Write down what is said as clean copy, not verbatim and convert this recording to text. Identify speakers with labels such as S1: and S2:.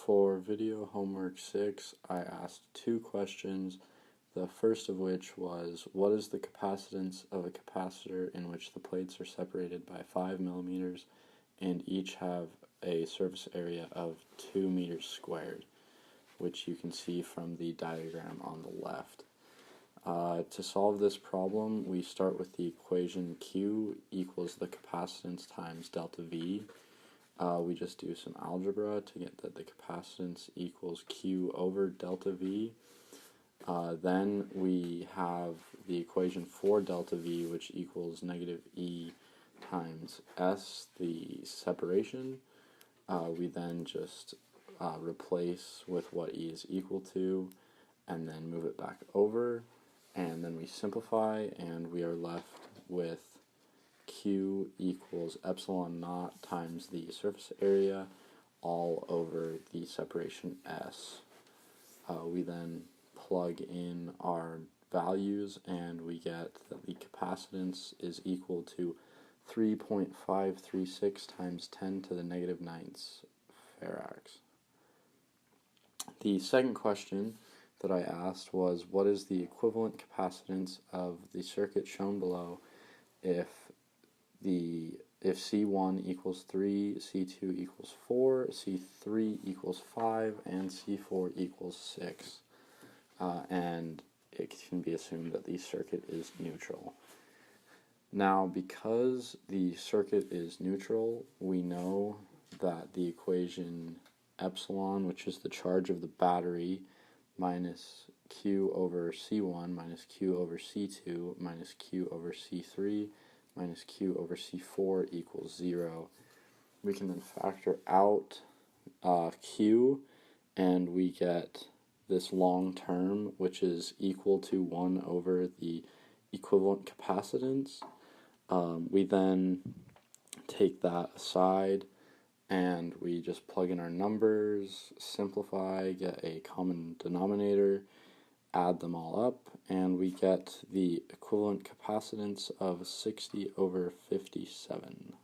S1: For video homework 6, I asked two questions, the first of which was, what is the capacitance of a capacitor in which the plates are separated by 5 millimeters and each have a surface area of 2 meters squared, which you can see from the diagram on the left. To solve this problem, we start with the equation Q equals the capacitance times delta V. We just do some algebra to get that the capacitance equals Q over delta V. Then we have the equation for delta V, which equals negative E times S, the separation. We then just replace with what E is equal to, and then move it back over, and then we simplify, and we are left with Q equals epsilon naught times the surface area all over the separation S. We then plug in our values and we get that the capacitance is equal to 3.536 times 10 to the negative 9th farads. The second question that I asked was, what is the equivalent capacitance of the circuit shown below if C1 equals 3, C2 equals 4, C3 equals 5, and C4 equals 6. And it can be assumed that the circuit is neutral. Now, because the circuit is neutral, we know that the equation epsilon, which is the charge of the battery, minus Q over C1 minus Q over C2 minus Q over C3 minus Q over C4 equals 0. We can then factor out Q, and we get this long term, which is equal to 1 over the equivalent capacitance. We then take that aside, and we just plug in our numbers, simplify, get a common denominator, add them all up, and we get the equivalent capacitance of 60 over 57.